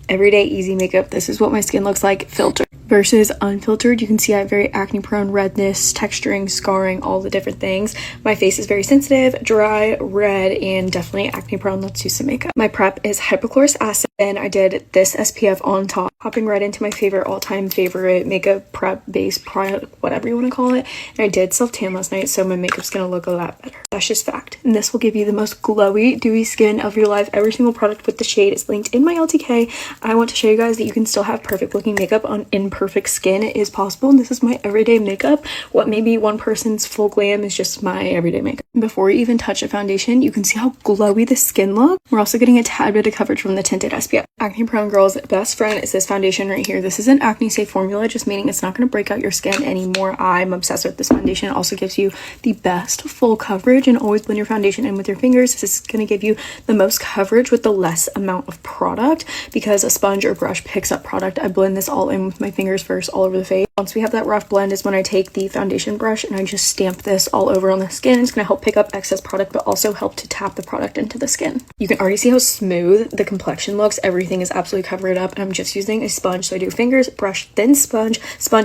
Everyday easy makeup. This is what my skin looks like filtered versus unfiltered. You can see I have very acne prone, redness, texturing, scarring, all the different things. My face is very sensitive, dry, red, and definitely acne prone. Let's do some makeup. My prep is hypochlorous acid, and I did this SPF on top, hopping right into my favorite, all-time favorite makeup prep base product, whatever you want to call it. And I did self-tan last night, so my makeup's gonna look a lot better. That's just fact. And this will give you the most glowy, dewy skin of your life. Every single product with the shade is linked in my LTK. I want to show you guys that you can still have perfect looking makeup on imperfect skin. It is possible, and this is my everyday makeup. What may be one person's full glam is just my everyday makeup. Before we even touch a foundation, you can see how glowy the skin looks. We're also getting a tad bit of coverage from the tinted SPF. Acne prone girl's best friend is this foundation right here. This is an acne safe formula, just meaning it's not going to break out your skin anymore. I'm obsessed with this foundation. It also gives you the best full coverage, and always blend your foundation in with your fingers. This is going to give you the most coverage with the less amount of product, because a sponge or brush picks up product. I blend this all in with my fingers first all over the face. Once we have that rough blend is when I take the foundation brush and I just stamp this all over on the skin. It's going to help pick up excess product, but also help to tap the product into the skin. You can already see how smooth the complexion looks. Everything is absolutely covered up, and I'm just using a sponge. So I do fingers, brush, then sponge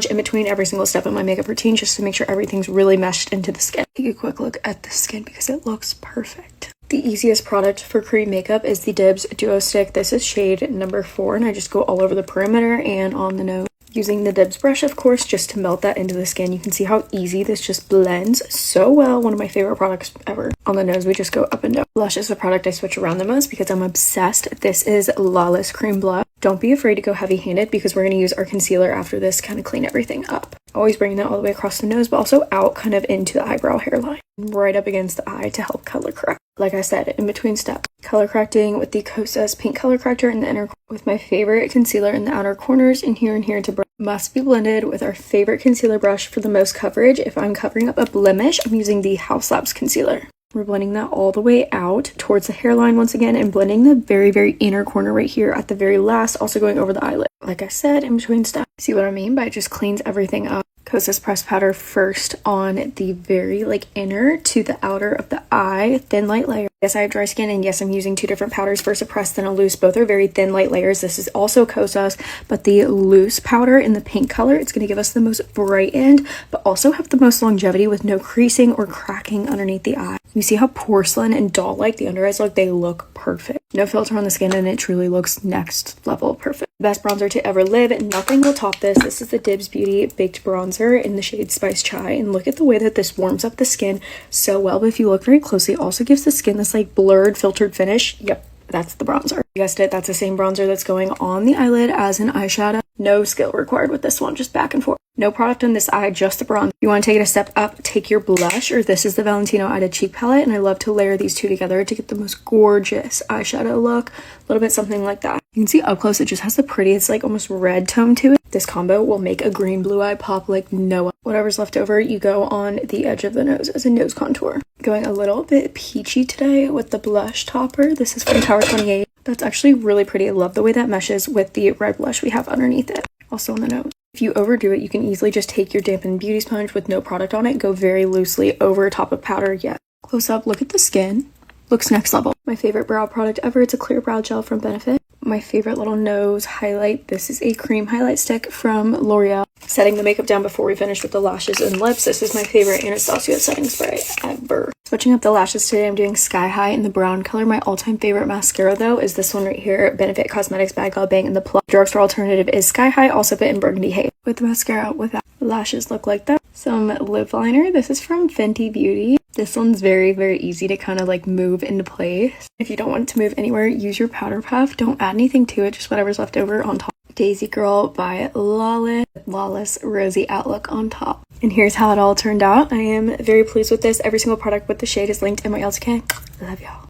in between every single step of my makeup routine, just to make sure everything's really meshed into the skin. Take a quick look at the skin because it looks perfect. The easiest product for cream makeup is the Dibs Duo Stick. This is shade number 4, and I just go all over the perimeter and on the nose. Using the Dibs brush, of course, just to melt that into the skin. You can see how easy this just blends so well. One of my favorite products ever. On the nose, we just go up and down. Blush is the product I switch around the most because I'm obsessed. This is Lawless Cream Blush. Don't be afraid to go heavy-handed because we're going to use our concealer after this, kind of clean everything up. Always bringing that all the way across the nose, but also out kind of into the eyebrow hairline. Right up against the eye to help color correct. Like I said, in between steps. Color correcting with the Kosas Pink Color Corrector in the inner corner, with my favorite concealer in the outer corners, and here to brush. Must be blended with our favorite concealer brush for the most coverage. If I'm covering up a blemish, I'm using the House Labs concealer. We're blending that all the way out towards the hairline once again, and blending the very, very inner corner right here at the very last, also going over the eyelid. Like I said, in between steps. See what I mean by it just cleans everything up. Kosas pressed powder first on the very inner to the outer of the eye, thin light layer. Yes, I have dry skin, and yes, I'm using 2 different powders, first a pressed then a loose. Both are very thin light layers. This is also Kosas, but the loose powder in the pink color, it's going to give us the most brightened, but also have the most longevity with no creasing or cracking underneath the eye. You see how porcelain and doll-like the under eyes look? They look perfect. No filter on the skin, and it truly looks next level perfect. Best bronzer to ever live. Nothing will top this. This is the Dibs Beauty Baked Bronzer in the shade Spice Chai, and look at the way that this warms up the skin so well. But if you look very closely, it also gives the skin this blurred filtered finish. Yep, that's the bronzer. You guessed it, that's the same bronzer that's going on the eyelid as an eyeshadow. No skill required with this one, just back and forth. No product on this eye, just the bronzer. You want to take it a step up, take your blush, or this is the Valentino Ida Cheek Palette, and I love to layer these two together to get the most gorgeous eyeshadow look. A little bit something like that. You can see up close, it just has the prettiest, almost red tone to it. This combo will make a green blue eye pop like no other. Whatever's left over, you go on the edge of the nose as a nose contour. Going a little bit peachy today with the blush topper. This is from Tower 28. That's actually really pretty. I love the way that meshes with the red blush we have underneath it. Also on the nose. If you overdo it, you can easily just take your dampened beauty sponge with no product on it, go very loosely over top of powder. Yet close up, look at the skin. Looks next level. My favorite brow product ever. It's a clear brow gel from Benefit. My favorite little nose highlight. This is a cream highlight stick from L'Oreal. Setting the makeup down before we finish with the lashes and lips. This is my favorite Anastasia setting spray ever. Switching up the lashes today, I'm doing Sky High in the brown color. My all-time favorite mascara, though, is this one right here. Benefit Cosmetics Bag All Bang in the plum. Drugstore alternative is Sky High, also bit in Burgundy Haze. With the mascara, without lashes look like that. Some lip liner. This is from Fenty Beauty. This one's very, very easy to kind of move into place. If you don't want it to move anywhere, use your powder puff. Don't add anything to it, just whatever's left over on top. Daisy Girl by Lawless Rosy Outlook on top. And here's how it all turned out. I am very pleased with this. Every single product with the shade is linked in my LTK. Love y'all.